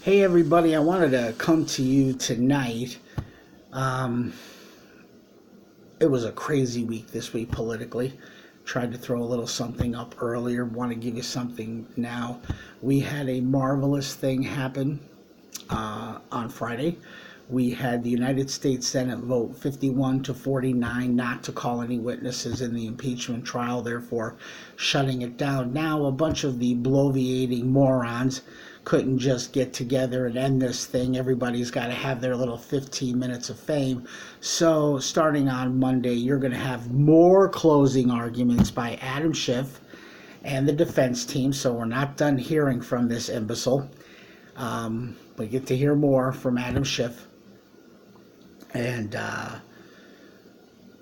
Hey everybody, I wanted to come to you tonight. Um, it was a crazy week this week politically. Tried to throw a little something up earlier. Want to give you something now. We had a marvelous thing happen on Friday. We had the United States Senate vote 51 to 49 not to call any witnesses in the impeachment trial, therefore shutting it down. Now, a bunch of the bloviating morons couldn't just get together and end this thing. Everybody's got to have their little 15 minutes of fame. So, starting on Monday, you're going to have more closing arguments by Adam Schiff and the defense team. So, we're not done hearing from this imbecile. We get to hear more from Adam Schiff. And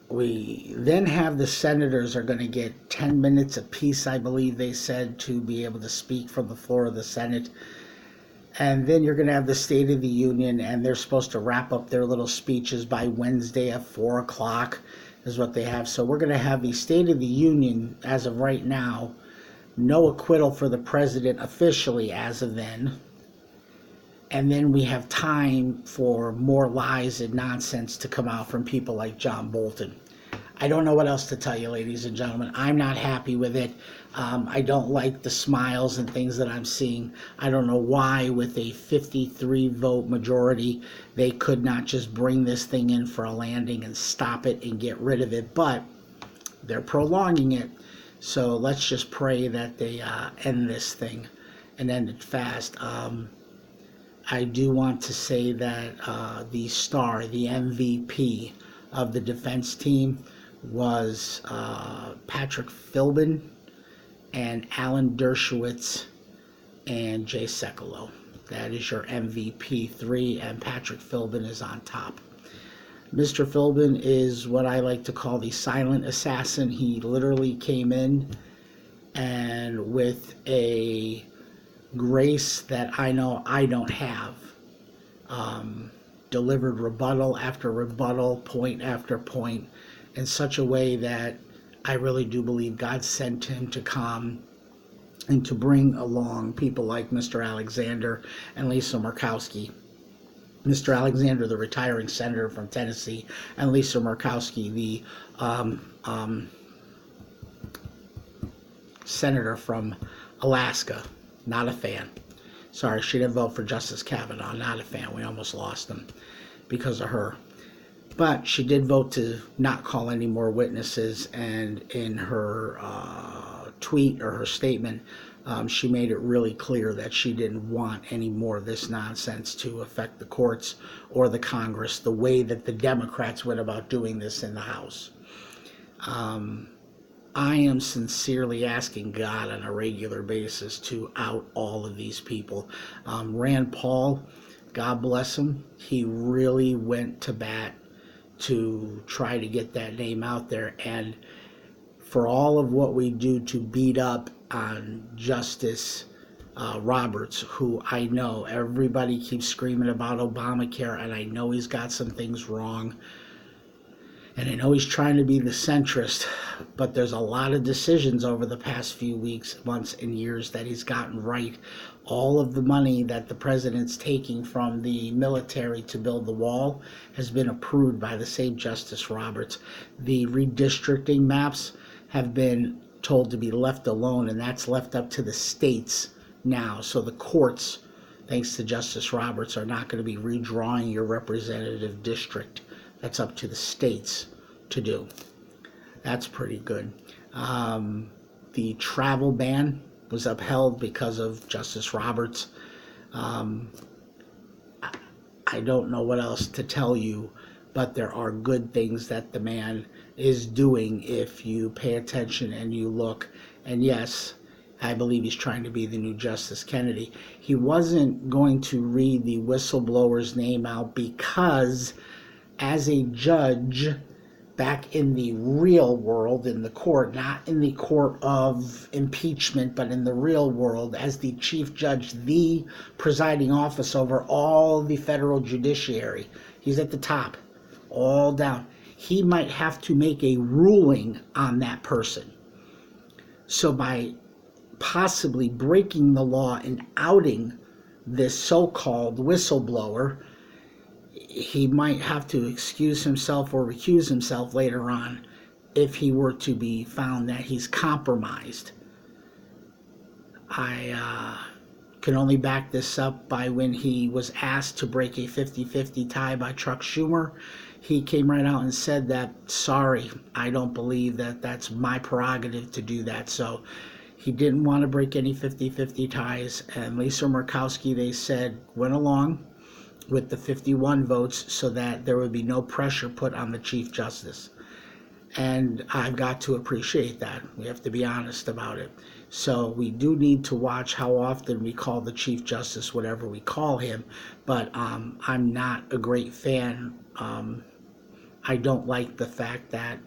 we then have the senators are going to get 10 minutes apiece, I believe they said, to be able to speak from the floor of the Senate. And then you're going to have the State of the Union, and they're supposed to wrap up their little speeches by Wednesday at 4 o'clock is what they have. So we're going to have the State of the Union as of right now. No acquittal for the president officially as of then. And then we have time for more lies and nonsense to come out from people like John Bolton. I don't know what else to tell you, ladies and gentlemen. I'm not happy with it. I don't like the smiles and things that I'm seeing. I don't know why, with a 53-vote majority, they could not just bring this thing in for a landing and stop it and get rid of it. But they're prolonging it. So let's just pray that they end this thing and end it fast. I do want to say that the star, the MVP of the defense team was Patrick Philbin and Alan Dershowitz and Jay Sekulow. That is your MVP 3, and Patrick Philbin is on top. Mr. Philbin is what I like to call the silent assassin. He literally came in and with a grace that I know I don't have, delivered rebuttal after rebuttal, point after point, in such a way that I really do believe God sent him to come and to bring along people like Mr. Alexander and Lisa Murkowski. Mr. Alexander, the retiring senator from Tennessee, and Lisa Murkowski, the senator from Alaska. Not a fan. Sorry, she didn't vote for Justice Kavanaugh. Not a fan. We almost lost him because of her. But she did vote to not call any more witnesses, and in her tweet or her statement, she made it really clear that she didn't want any more of this nonsense to affect the courts or the Congress the way that the Democrats went about doing this in the House. I am sincerely asking God on a regular basis to out all of these people. Rand Paul, God bless him, he really went to bat to try to get that name out there. And for all of what we do to beat up on Justice Roberts, who I know everybody keeps screaming about Obamacare, and I know he's got some things wrong. And I know he's trying to be the centrist, but there's a lot of decisions over the past few weeks, months, and years that he's gotten right. All of the money that the president's taking from the military to build the wall has been approved by the same Justice Roberts. The redistricting maps have been told to be left alone, and that's left up to the states now. So the courts, thanks to Justice Roberts, are not going to be redrawing your representative district. That's up to the states to do. That's pretty good. The travel ban was upheld because of Justice Roberts. I don't know what else to tell you, but there are good things that the man is doing if you pay attention and you look. And yes, I believe he's trying to be the new Justice Kennedy. He wasn't going to read the whistleblower's name out because as a judge back in the real world, in the court, not in the court of impeachment, but in the real world, as the chief judge, the presiding office over all the federal judiciary, he's at the top, all down. He might have to make a ruling on that person. So by possibly breaking the law and outing this so-called whistleblower, he might have to excuse himself or recuse himself later on if he were to be found that he's compromised. I can only back this up by when he was asked to break a 50-50 tie by Chuck Schumer. He came right out and said that, sorry, I don't believe that that's my prerogative to do that. So he didn't want to break any 50-50 ties. And Lisa Murkowski, they said, went along with the 51 votes so that there would be no pressure put on the Chief Justice. And I've got to appreciate that. We have to be honest about it. So we do need to watch how often we call the Chief Justice whatever we call him. But I'm not a great fan. I don't like the fact that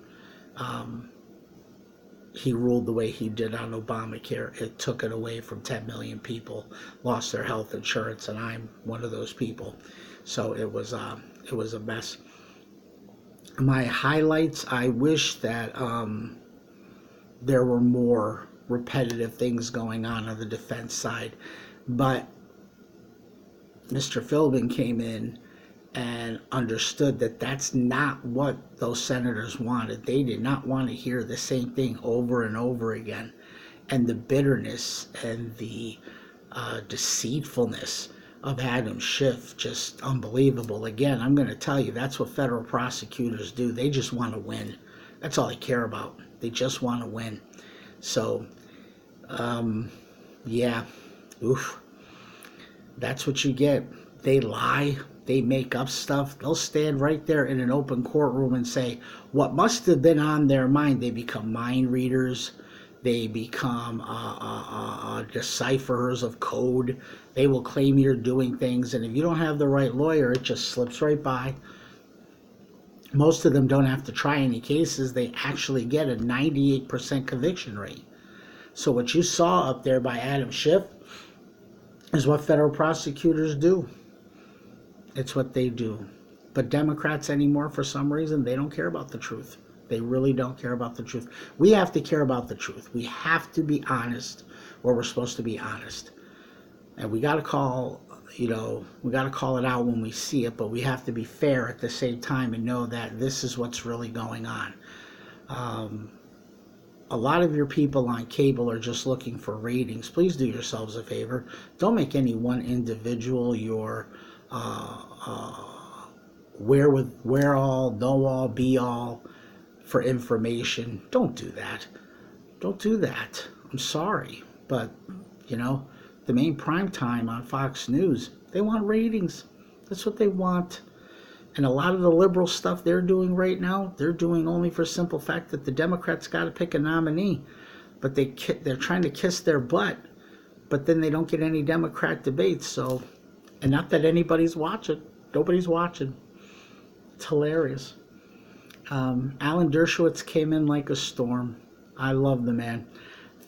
he ruled the way he did on Obamacare. It took it away from 10 million people, lost their health insurance, and I'm one of those people. So it was a mess. My highlights, I wish that there were more repetitive things going on the defense side. But Mr. Philbin came in and understood that that's not what those senators wanted. They did not want to hear the same thing over and over again. And the bitterness and the deceitfulness of Adam Schiff, just unbelievable. Again, I'm going to tell you, that's what federal prosecutors do. They just want to win. That's all they care about. They just want to win. So, yeah, oof. That's what you get. They lie. They make up stuff. They'll stand right there in an open courtroom and say what must have been on their mind. They become mind readers. They become decipherers of code. They will claim you're doing things, and if you don't have the right lawyer, it just slips right by. Most of them don't have to try any cases. They actually get a 98% conviction rate. So what you saw up there by Adam Schiff is what federal prosecutors do. It's what they do. But Democrats anymore, for some reason, they don't care about the truth. They really don't care about the truth. We have to care about the truth. We have to be honest where we're supposed to be honest. And we got to call, we got to call it out when we see it, but we have to be fair at the same time and know that this is what's really going on. A lot of your people on cable are just looking for ratings. Please do yourselves a favor. Don't make any one individual your where all, know all, be all for information. Don't do that. Don't do that. I'm sorry. But, the main prime time on Fox News, they want ratings. That's what they want. And a lot of the liberal stuff they're doing right now, they're doing only for the simple fact that the Democrats got to pick a nominee. But they're trying to kiss their butt. But then they don't get any Democrat debates. So, and not that anybody's watching. Nobody's watching. It's hilarious. Alan Dershowitz came in like a storm. I love the man.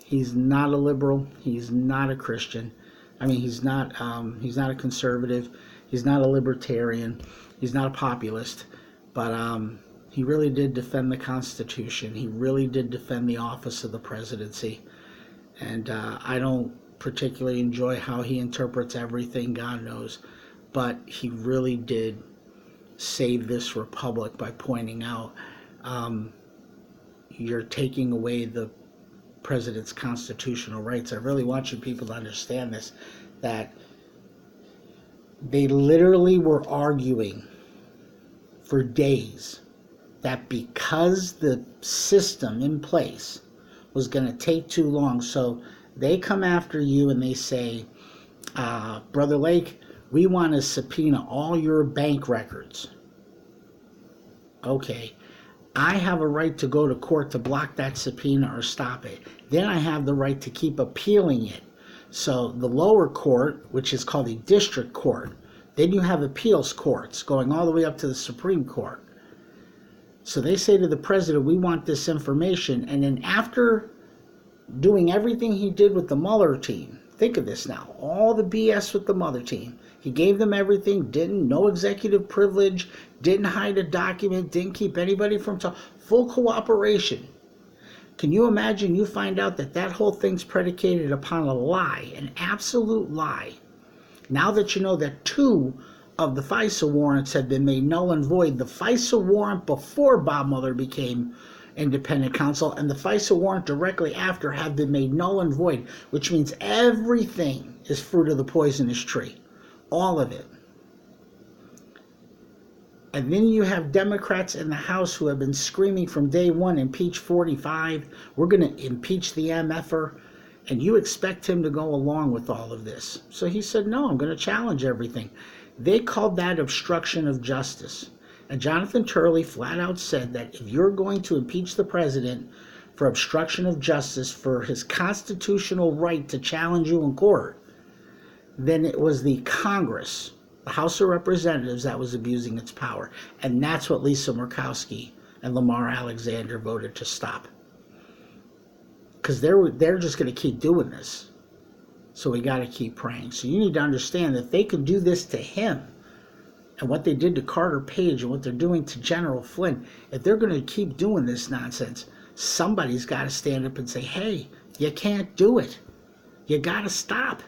He's not a liberal. He's not a Christian. I mean, he's not a conservative. He's not a libertarian. He's not a populist. But he really did defend the Constitution. He really did defend the office of the presidency. And I don't particularly enjoy how he interprets everything, God knows. But he really did save this republic by pointing out you're taking away the president's constitutional rights. I really want you people to understand this, that they literally were arguing for days that because the system in place was going to take too long, so they come after you and they say, Brother Lake, we want to subpoena all your bank records. Okay, I have a right to go to court to block that subpoena or stop it. Then I have the right to keep appealing it. So the lower court, which is called a district court, then you have appeals courts going all the way up to the Supreme Court. So they say to the president, we want this information. And then after doing everything he did with the Mueller team, think of this now, all the BS with the Mueller team, he gave them everything, no executive privilege, didn't hide a document, didn't keep anybody from talking, full cooperation. Can you imagine you find out that whole thing's predicated upon a lie, an absolute lie, Now that you know that 2 of the FISA warrants had been made null and void, the FISA warrant before Bob Mueller became independent counsel and the FISA warrant directly after have been made null and void, which means everything is fruit of the poisonous tree. All of it. And then you have Democrats in the House who have been screaming from day one, impeach 45, we're going to impeach the MFer, and you expect him to go along with all of this. So he said, no, I'm going to challenge everything. They called that obstruction of justice. And Jonathan Turley flat out said that if you're going to impeach the president for obstruction of justice, for his constitutional right to challenge you in court, then it was the Congress, the House of Representatives, that was abusing its power. And that's what Lisa Murkowski and Lamar Alexander voted to stop. Because they're just going to keep doing this. So we got to keep praying. So you need to understand that they can do this to him, and what they did to Carter Page and what they're doing to General Flynn, if they're going to keep doing this nonsense, somebody's got to stand up and say, hey, you can't do it. You got to stop.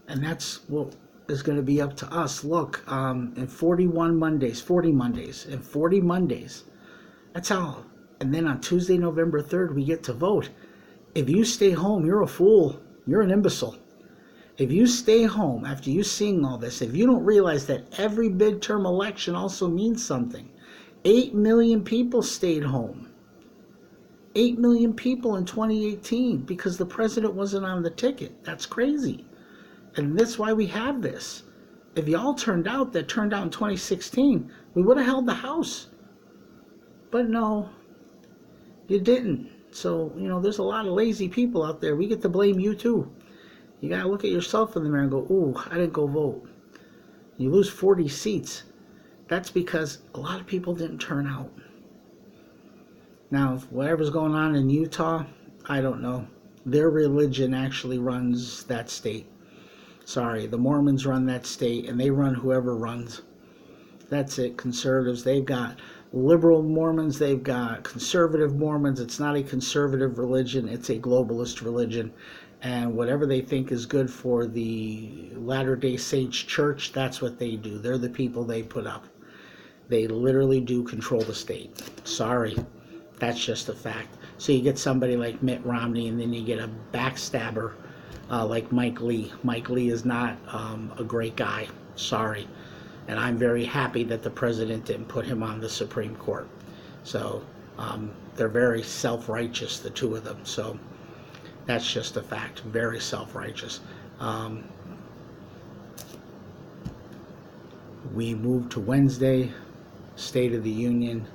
And that's what is going to be up to us. Look, in 40 Mondays, that's all. And then on Tuesday, November 3rd, we get to vote. If you stay home, you're a fool. You're an imbecile. If you stay home after you seeing all this, if you don't realize that every midterm election also means something. 8 million people stayed home. 8 million people in 2018 because the president wasn't on the ticket. That's crazy. And that's why we have this. If y'all turned out in 2016, we would have held the House. But no, you didn't. So, there's a lot of lazy people out there. We get to blame you too. You got to look at yourself in the mirror and go, ooh, I didn't go vote. You lose 40 seats. That's because a lot of people didn't turn out. Now, whatever's going on in Utah, I don't know. Their religion actually runs that state. Sorry, the Mormons run that state, and they run whoever runs. That's it. Conservatives, they've got liberal Mormons, they've got conservative Mormons. It's not a conservative religion, it's a globalist religion. And whatever they think is good for the Latter-day Saints Church, that's what they do. They're the people they put up. They literally do control the state. Sorry, that's just a fact. So you get somebody like Mitt Romney, and then you get a backstabber like Mike Lee. Mike Lee is not a great guy. Sorry. And I'm very happy that the president didn't put him on the Supreme Court. So they're very self-righteous, the two of them. So that's just a fact. Very self-righteous. We move to Wednesday, State of the Union,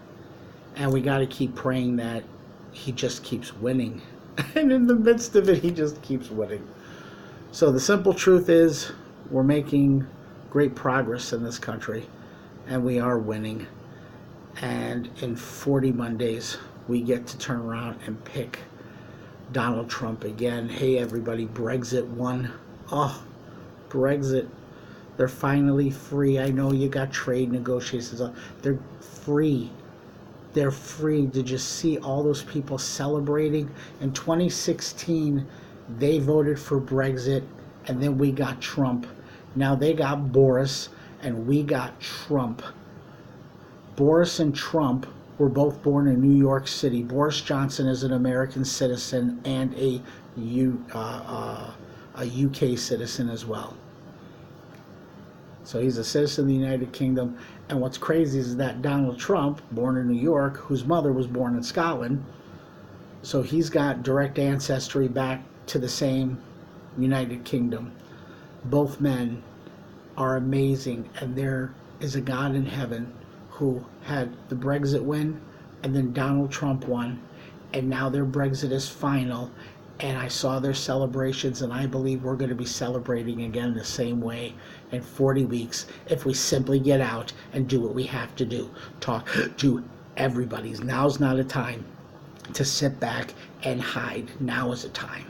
and we got to keep praying that he just keeps winning. And in the midst of it, he just keeps winning. So the simple truth is, we're making great progress in this country, and we are winning. And in 40 Mondays, we get to turn around and pick Donald Trump again. Hey, everybody, Brexit won. Oh, Brexit. They're finally free. I know you got trade negotiations. They're free. They're free. Did you see all those people celebrating? In 2016, they voted for Brexit, and then we got Trump. Now they got Boris, and we got Trump. Boris and Trump were both born in New York City. Boris Johnson is an American citizen and a UK citizen as well. So he's a citizen of the United Kingdom. And what's crazy is that Donald Trump, born in New York, whose mother was born in Scotland, so he's got direct ancestry back to the same United Kingdom. Both men are amazing, and there is a God in heaven who had the Brexit win, and then Donald Trump won, and now their Brexit is final, and I saw their celebrations, and I believe we're going to be celebrating again the same way in 40 weeks if we simply get out and do what we have to do. Talk to everybody. Now's not a time to sit back and hide. Now is a time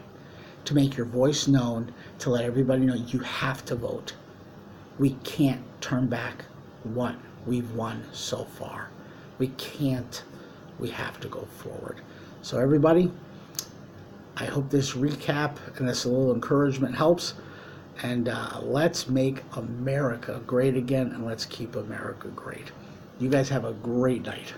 to make your voice known, to let everybody know you have to vote. We can't turn back what we've won so far. We can't. We have to go forward. So everybody, I hope this recap and this little encouragement helps. And let's make America great again, and let's keep America great. You guys have a great night.